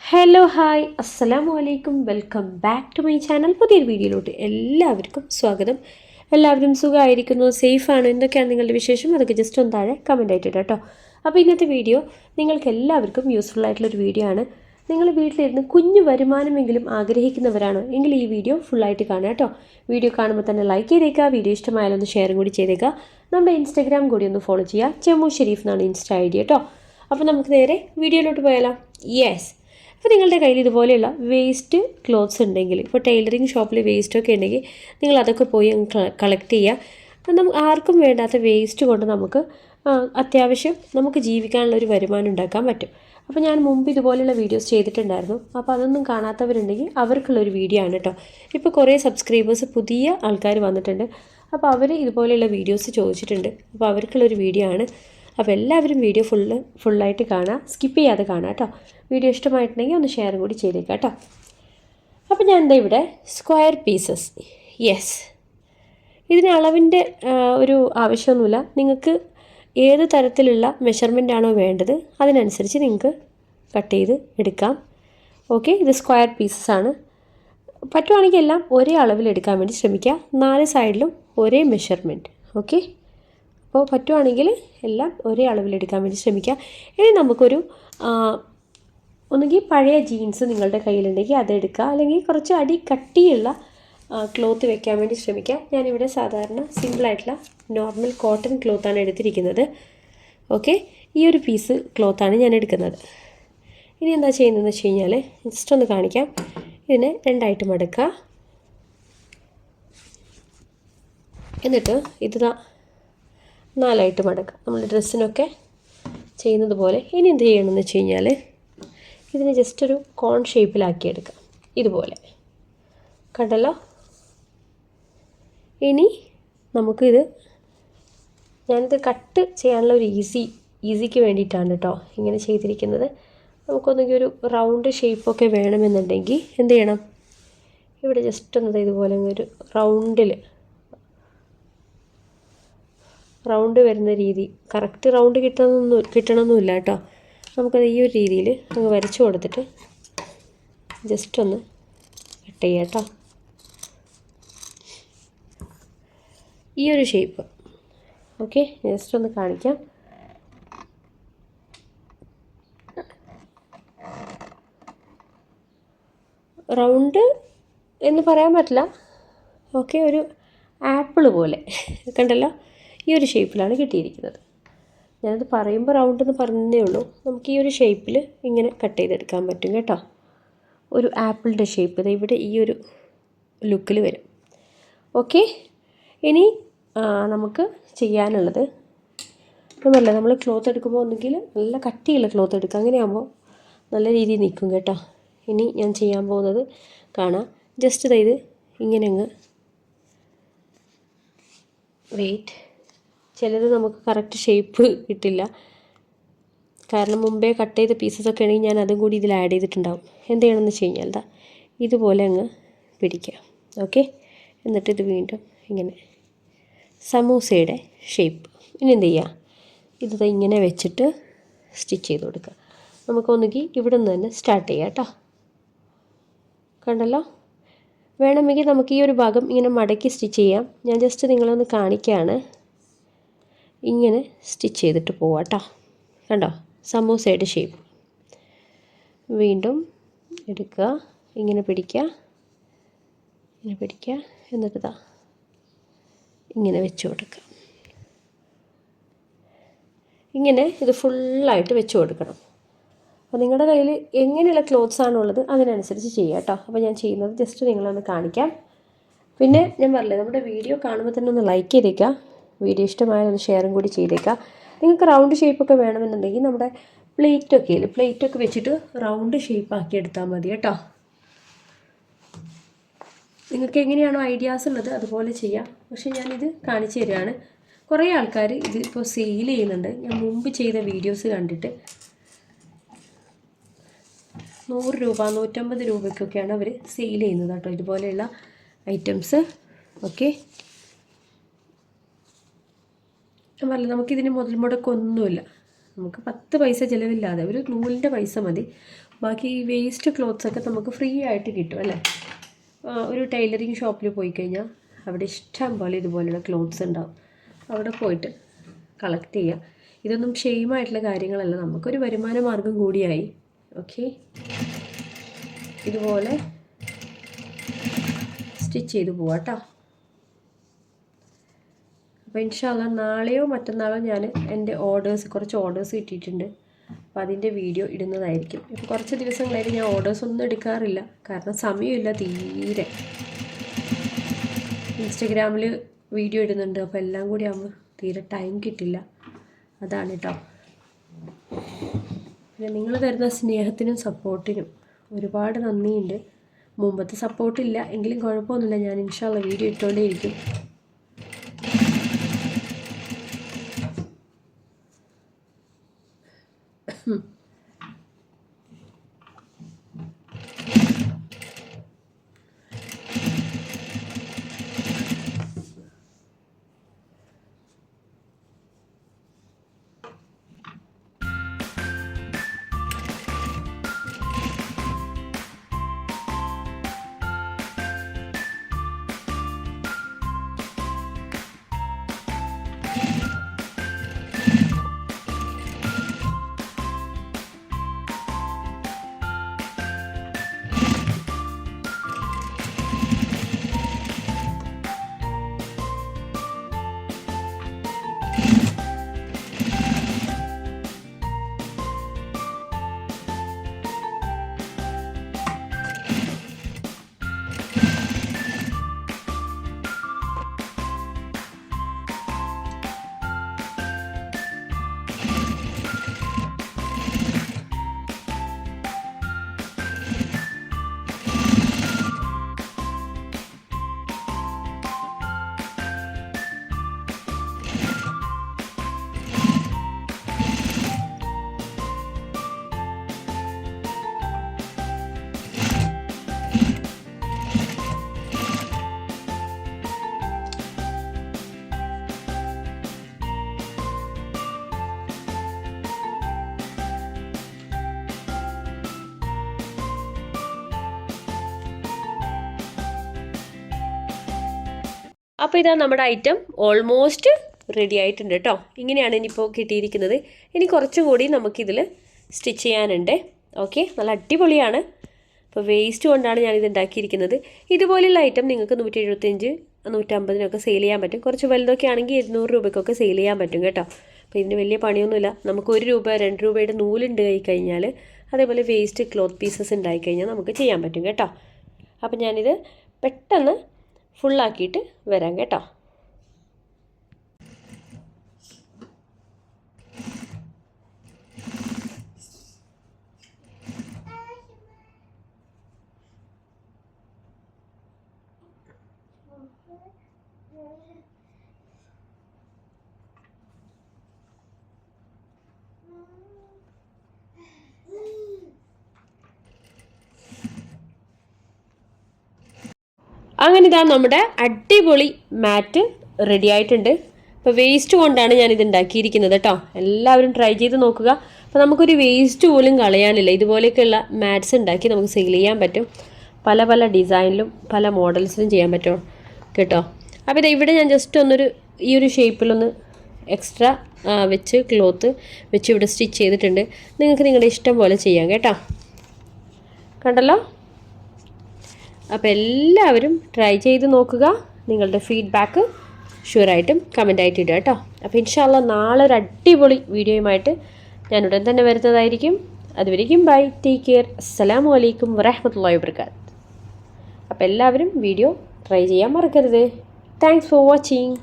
Hello hi അസ്സലാമു അലൈക്കും welcome back to my channel. പുതിയൊരു വീഡിയോയിലോട്ട് എല്ലാവർക്കും സ്വാഗതം. എല്ലാവരും സുഖമായിരിക്കുന്നു, സേഫാണ്. എന്തൊക്കെയാണ് നിങ്ങളുടെ വിശേഷം? അതൊക്കെ ജസ്റ്റ് ഒന്ന് താഴെ കമൻ്റ് ആയിട്ട് കേട്ടോ. അപ്പോൾ ഇന്നത്തെ വീഡിയോ നിങ്ങൾക്ക് എല്ലാവർക്കും യൂസ്ഫുൾ ആയിട്ടുള്ളൊരു വീഡിയോ ആണ്. നിങ്ങൾ വീട്ടിലിരുന്ന് കുഞ്ഞു വരുമാനമെങ്കിലും ആഗ്രഹിക്കുന്നവരാണോ എങ്കിൽ ഈ വീഡിയോ ഫുള്ളായിട്ട് കാണുക കേട്ടോ. വീഡിയോ കാണുമ്പോൾ തന്നെ ലൈക്ക് ചെയ്തേക്കുക, വീഡിയോ ഇഷ്ടമായാലൊന്ന് ഷെയറും കൂടി ചെയ്തേക്കുക. നമ്മുടെ ഇൻസ്റ്റാഗ്രാം കൂടി ഒന്ന് ഫോളോ ചെയ്യുക. ചെമ്മു ഷെരീഫ് എന്നാണ് ഇൻസ്റ്റാ ഐ ഡി കേട്ടോ. അപ്പോൾ നമുക്ക് നേരെ വീഡിയോയിലോട്ട് പോയാലോ. യെസ്, അപ്പോൾ നിങ്ങളുടെ കയ്യിൽ ഇതുപോലെയുള്ള വേസ്റ്റ് ക്ലോത്ത്സ് ഉണ്ടെങ്കിൽ, ഇപ്പോൾ ടൈലറിങ് ഷോപ്പിൽ വേസ്റ്റൊക്കെ ഉണ്ടെങ്കിൽ നിങ്ങൾ അതൊക്കെ പോയി കളക്ട് ചെയ്യുക. നമുക്ക് ആർക്കും വേണ്ടാത്ത വേസ്റ്റ് കൊണ്ട് നമുക്ക് അത്യാവശ്യം നമുക്ക് ജീവിക്കാനുള്ള ഒരു വരുമാനം ഉണ്ടാക്കാൻ പറ്റും. അപ്പോൾ ഞാൻ മുമ്പ് ഇതുപോലെയുള്ള വീഡിയോസ് ചെയ്തിട്ടുണ്ടായിരുന്നു. അപ്പോൾ അതൊന്നും കാണാത്തവരുണ്ടെങ്കിൽ അവർക്കുള്ളൊരു വീഡിയോ ആണ് കേട്ടോ. ഇപ്പോൾ കുറേ സബ്സ്ക്രൈബേഴ്സ് പുതിയ ആൾക്കാർ വന്നിട്ടുണ്ട്. അപ്പോൾ അവർ ഇതുപോലെയുള്ള വീഡിയോസ് ചോദിച്ചിട്ടുണ്ട്. അപ്പോൾ അവർക്കുള്ളൊരു വീഡിയോ ആണ്. അപ്പോൾ എല്ലാവരും വീഡിയോ ഫുള്ളായിട്ട് കാണുക, സ്കിപ്പ് ചെയ്യാതെ കാണുക കേട്ടോ. വീഡിയോ ഇഷ്ടമായിട്ടുണ്ടെങ്കിൽ ഒന്ന് ഷെയർ കൂടി ചെയ്തേക്കാം കേട്ടോ. അപ്പോൾ ഞാൻ എന്താ ഇവിടെ സ്ക്വയർ പീസസ്, യെസ്, ഇതിന് അളവിൻ്റെ ഒരു ആവശ്യമൊന്നുമില്ല. നിങ്ങൾക്ക് ഏത് തരത്തിലുള്ള മെഷർമെൻ്റ് ആണോ വേണ്ടത് അതിനനുസരിച്ച് നിങ്ങൾക്ക് കട്ട് ചെയ്ത് എടുക്കാം. ഓക്കെ, ഇത് സ്ക്വയർ പീസസ് ആണ്. പറ്റുവാണെങ്കിൽ എല്ലാം ഒരേ അളവിൽ എടുക്കാൻ വേണ്ടി ശ്രമിക്കുക. 4 സൈഡിലും ഒരേ മെഷർമെൻറ്റ്. ഓക്കെ, അപ്പോൾ പറ്റുവാണെങ്കിൽ എല്ലാം ഒരേ അളവിലെടുക്കാൻ വേണ്ടി ശ്രമിക്കുക. ഇനി നമുക്കൊരു ഒന്നുകിൽ പഴയ ജീൻസ് നിങ്ങളുടെ കയ്യിലുണ്ടെങ്കിൽ അതെടുക്കുക, അല്ലെങ്കിൽ കുറച്ച് അടി കട്ടിയുള്ള ക്ലോത്ത് വെക്കാൻ വേണ്ടി ശ്രമിക്കുക. ഞാനിവിടെ സാധാരണ സിമ്പിളായിട്ടുള്ള നോർമൽ കോട്ടൺ ക്ലോത്താണ് എടുത്തിരിക്കുന്നത്. ഓക്കെ, ഈ ഒരു പീസ് ക്ലോത്താണ് ഞാൻ എടുക്കുന്നത്. ഇനി എന്താ ചെയ്യുന്നതെന്ന് വെച്ച് കഴിഞ്ഞാൽ ജസ്റ്റ് ഒന്ന് കാണിക്കാം. ഇതിനെ 2ആയിട്ട് മടക്കുക. എന്നിട്ട് ഇത് 4ആയിട്ട് മടക്കുക, നമ്മൾ ഡ്രസ്സിനൊക്കെ ചെയ്യുന്നത് പോലെ. ഇനി എന്ത് ചെയ്യണമെന്ന് വെച്ച് കഴിഞ്ഞാൽ ഇതിനെ ജസ്റ്റ് ഒരു കോൺ ഷേപ്പിലാക്കിയെടുക്കാം, ഇതുപോലെ. കണ്ടല്ലോ. ഇനി നമുക്കിത്, ഞാനിത് കട്ട് ചെയ്യാനുള്ള ഒരു ഈസിക്ക് വേണ്ടിയിട്ടാണ് കേട്ടോ ഇങ്ങനെ ചെയ്തിരിക്കുന്നത്. നമുക്കൊന്നെങ്കിൽ ഒരു റൗണ്ട് ഷേപ്പൊക്കെ വേണമെന്നുണ്ടെങ്കിൽ എന്ത് ചെയ്യണം, ഇവിടെ ജസ്റ്റ് ഒന്ന് ഇതുപോലെ ഒരു റൗണ്ട് വരുന്ന രീതി, കറക്റ്റ് റൗണ്ട് കിട്ടണമെന്നില്ല കേട്ടോ. നമുക്കത് ഈ ഒരു രീതിയിൽ അങ്ങ് വരച്ചു കൊടുത്തിട്ട് ജസ്റ്റ് ഒന്ന് കട്ട് ചെയ്യാം കേട്ടോ. ഈ ഒരു ഷേപ്പ്. ഓക്കെ, ജസ്റ്റ് ഒന്ന് കാണിക്കാം. റൗണ്ട് എന്ന് പറയാൻ പറ്റില്ല. ഓക്കെ, ഒരു ആപ്പിൾ പോലെ കണ്ടല്ലോ. ഈ ഒരു ഷേപ്പിലാണ് കിട്ടിയിരിക്കുന്നത്. ഞാനത് പറയുമ്പോൾ റൗണ്ട് എന്ന് പറഞ്ഞതേ ഉള്ളൂ. നമുക്ക് ഈ ഒരു ഷേപ്പിൽ ഇങ്ങനെ കട്ട് ചെയ്തെടുക്കാൻ പറ്റും കേട്ടോ. ഒരു ആപ്പിളിൻ്റെ ഷേപ്പ് ഇത് ഇവിടെ ഈ ഒരു ലുക്കിൽ വരും. ഓക്കെ, ഇനി നമുക്ക് ചെയ്യാനുള്ളത് ഒന്നുമല്ല, നമ്മൾ ക്ലോത്ത് എടുക്കുമ്പോൾ ഒന്നുകിൽ നല്ല കട്ടിയുള്ള ക്ലോത്ത് എടുക്കുക, അങ്ങനെയാകുമ്പോൾ നല്ല രീതിയിൽ നിൽക്കും കേട്ടോ. ഇനി ഞാൻ ചെയ്യാൻ പോകുന്നത് കാണാം. ജസ്റ്റ് ഇത് ഇങ്ങനെ അങ്ങ് വെയിറ്റ്. ചിലത് നമുക്ക് കറക്റ്റ് ഷേപ്പ് കിട്ടില്ല, കാരണം മുമ്പേ കട്ട് ചെയ്ത പീസസൊക്കെ ആണെങ്കിൽ ഞാൻ അതും കൂടി ഇതിൽ ആഡ് ചെയ്തിട്ടുണ്ടാവും. എന്ത് ചെയ്യണമെന്ന് വെച്ച് കഴിഞ്ഞാൽ ഇതുപോലെ അങ്ങ് പിടിക്കുക. ഓക്കെ, എന്നിട്ട് ഇത് വീണ്ടും ഇങ്ങനെ സമൂസയുടെ ഷേപ്പ്. ഇനി എന്ത് ചെയ്യുക, ഇത് ഇങ്ങനെ വെച്ചിട്ട് സ്റ്റിച്ച് ചെയ്ത് കൊടുക്കുക. നമുക്കൊന്നുകിൽ ഇവിടെ നിന്ന് തന്നെ സ്റ്റാർട്ട് ചെയ്യാം കേട്ടോ. കണ്ടല്ലോ. വേണമെങ്കിൽ നമുക്ക് ഈ ഒരു ഭാഗം ഇങ്ങനെ മടക്കി സ്റ്റിച്ച് ചെയ്യാം. ഞാൻ ജസ്റ്റ് നിങ്ങളൊന്ന് കാണിക്കുകയാണ്. ഇങ്ങനെ സ്റ്റിച്ച് ചെയ്തിട്ട് പോവാം കേട്ടോ. കണ്ടോ, സമൂസയുടെ ഷേപ്പ്. വീണ്ടും എടുക്കുക, ഇങ്ങനെ പിടിക്കുക, എന്നിട്ട് ഇങ്ങനെ വെച്ച് കൊടുക്കുക. ഇങ്ങനെ ഇത് ഫുള്ളായിട്ട് വെച്ച് കൊടുക്കണം. അപ്പോൾ നിങ്ങളുടെ കയ്യിൽ എങ്ങനെയുള്ള ക്ലോത്ത്സ് ആണുള്ളത് അതിനനുസരിച്ച് ചെയ്യുക കേട്ടോ. അപ്പോൾ ഞാൻ ചെയ്യുന്നത് ജസ്റ്റ് നിങ്ങളൊന്ന് കാണിക്കാം. പിന്നെ ഞാൻ പറഞ്ഞില്ലേ, നമ്മുടെ വീഡിയോ കാണുമ്പോൾ തന്നെ ഒന്ന് ലൈക്ക് ചെയ്തേക്കുക. വീഡിയോ ഇഷ്ടമായാൽ ഒന്ന് ഷെയറും കൂടി ചെയ്തേക്കാം. നിങ്ങൾക്ക് റൗണ്ട് ഷേപ്പൊക്കെ വേണമെന്നുണ്ടെങ്കിൽ നമ്മുടെ പ്ലേറ്റൊക്കെ വെച്ചിട്ട് റൗണ്ട് ഷേപ്പ് ആക്കി എടുത്താൽ മതി കേട്ടോ. നിങ്ങൾക്ക് എങ്ങനെയാണോ ഐഡിയാസ് ഉള്ളത് അതുപോലെ ചെയ്യാം. പക്ഷേ ഞാനിത് കാണിച്ചു തരികയാണ്. കുറേ ആൾക്കാർ ഇതിപ്പോൾ സെയിൽ ചെയ്യുന്നുണ്ട്. ഞാൻ മുമ്പ് ചെയ്ത വീഡിയോസ് കണ്ടിട്ട് 100 രൂപ 150 രൂപയ്ക്കൊക്കെയാണ് അവർ സെയിൽ ചെയ്യുന്നത് കേട്ടോ, ഇതുപോലെയുള്ള ഐറ്റംസ്. ഓക്കെ, ഞാൻ പറഞ്ഞില്ല, നമുക്കിതിന് മുതൽ മുടക്കൊന്നുമില്ല. നമുക്ക് 10 പൈസ ചിലവില്ലാതെ ഒരു നൂലിൻ്റെ പൈസ മതി. ബാക്കി ഈ വേസ്റ്റ് ക്ലോത്ത്സൊക്കെ നമുക്ക് ഫ്രീ ആയിട്ട് കിട്ടും അല്ലേ. ഒരു ടൈലറിങ് ഷോപ്പിൽ പോയി കഴിഞ്ഞാൽ അവിടെ ഇഷ്ടം പോലെ ഇതുപോലെയുള്ള ക്ലോത്ത്സ് ഉണ്ടാവും. അവിടെ പോയിട്ട് കളക്ട് ചെയ്യുക. ഇതൊന്നും ഷെയിമായിട്ടുള്ള കാര്യങ്ങളല്ല, നമുക്കൊരു വരുമാന മാർഗം കൂടിയായി. ഓക്കെ, ഇതുപോലെ സ്റ്റിച്ച് ചെയ്ത് പോവാം കേട്ടോ. അപ്പോൾ ഇൻഷാ അല്ലാ നാളെയോ മറ്റന്നാളോ ഞാൻ എൻ്റെ കുറച്ച് ഓർഡേഴ്സ് കിട്ടിയിട്ടുണ്ട്. അപ്പോൾ അതിൻ്റെ വീഡിയോ ഇടുന്നതായിരിക്കും. ഇപ്പോൾ കുറച്ച് ദിവസങ്ങളായിട്ട് ഞാൻ ഓർഡേഴ്സ് ഒന്നും എടുക്കാറില്ല, കാരണം സമയമില്ല തീരെ. ഇൻസ്റ്റഗ്രാമിൽ വീഡിയോ ഇടുന്നുണ്ട്, അപ്പോൾ എല്ലാം കൂടി ആകുമ്പോൾ തീരെ ടൈം കിട്ടില്ല. അതാണ് കേട്ടോ. പിന്നെ നിങ്ങൾ തരുന്ന സ്നേഹത്തിനും സപ്പോർട്ടിനും ഒരുപാട് നന്ദിയുണ്ട്. മുമ്പത്തെ സപ്പോർട്ടില്ല എങ്കിലും കുഴപ്പമൊന്നുമില്ല, ഞാൻ ഇൻഷാ അല്ലാ വീഡിയോ ഇട്ടുകൊണ്ടേയിരിക്കും. അപ്പോൾ ഇതാ നമ്മുടെ ഐറ്റം ഓൾമോസ്റ്റ് റെഡി ആയിട്ടുണ്ട് കേട്ടോ. ഇങ്ങനെയാണ് ഇനിയിപ്പോൾ കിട്ടിയിരിക്കുന്നത്. ഇനി കുറച്ചും കൂടി നമുക്കിതിൽ സ്റ്റിച്ച് ചെയ്യാനുണ്ട്. ഓക്കെ, നല്ല അടിപൊളിയാണ്. അപ്പോൾ വേസ്റ്റ് കൊണ്ടാണ് ഞാനിത് ഉണ്ടാക്കിയിരിക്കുന്നത്. ഇതുപോലെയുള്ള ഐറ്റം നിങ്ങൾക്ക് 175, 150 സെയിൽ ചെയ്യാൻ പറ്റും. കുറച്ച് വലുതൊക്കെ ആണെങ്കിൽ 200 രൂപയ്ക്കൊക്കെ സെയിൽ ചെയ്യാൻ പറ്റും കേട്ടോ. അപ്പോൾ ഇതിന് വലിയ പണിയൊന്നുമില്ല. നമുക്ക് 1 രൂപ 2 രൂപയുടെ നൂലുണ്ട് കഴിഞ്ഞാൽ, അതേപോലെ വേസ്റ്റ് ക്ലോത്ത് പീസസ് ഉണ്ടായിക്കഴിഞ്ഞാൽ നമുക്ക് ചെയ്യാൻ പറ്റും കേട്ടോ. അപ്പോൾ ഞാനിത് പെട്ടെന്ന് ഫുള്ളാക്കിയിട്ട് വരാം കേട്ടോ. അങ്ങനെ ഇതാ നമ്മുടെ അടിപൊളി മാറ്റ് റെഡി ആയിട്ടുണ്ട്. അപ്പോൾ വേസ്റ്റ് കൊണ്ടാണ് ഞാനിത് ഉണ്ടാക്കിയിരിക്കുന്നത് കേട്ടോ. എല്ലാവരും ട്രൈ ചെയ്ത് നോക്കുക. അപ്പോൾ നമുക്കൊരു വേസ്റ്റ് പോലും കളയാനില്ല. ഇതുപോലെയൊക്കെയുള്ള മാറ്റ്സ് ഉണ്ടാക്കി നമുക്ക് സെയിൽ ചെയ്യാൻ പറ്റും. പല പല ഡിസൈനിലും പല മോഡൽസിലും ചെയ്യാൻ പറ്റും കേട്ടോ. അപ്പോൾ ഇത് ഇവിടെ ഞാൻ ജസ്റ്റ് ഈ ഒരു ഷേപ്പിലൊന്ന് എക്സ്ട്രാ വെച്ച് ക്ലോത്ത് വെച്ച് ഇവിടെ സ്റ്റിച്ച് ചെയ്തിട്ടുണ്ട്. നിങ്ങൾക്ക് നിങ്ങളുടെ ഇഷ്ടം പോലെ ചെയ്യാം കേട്ടോ. കണ്ടല്ലോ. അപ്പോൾ എല്ലാവരും ട്രൈ ചെയ്ത് നോക്കുക. നിങ്ങളുടെ ഫീഡ്ബാക്ക് ഷുവറായിട്ടും കമൻ്റായിട്ട് ഇടുക കേട്ടോ. അപ്പോൾ ഇൻഷാ അല്ലാ നാളെ ഒരു അടിപൊളി വീഡിയോയുമായിട്ട് ഞാൻ ഉടൻ തന്നെ വരുന്നതായിരിക്കും. അതുവരെയും ബൈ, ടേക്ക് കെയർ, അസ്സലാമു അലൈക്കും വറഹ്മത്തുള്ളാഹി വബറകാത്ത്. അപ്പോൾ എല്ലാവരും വീഡിയോ ട്രൈ ചെയ്യാൻ മറക്കരുത്. Thanks for watching.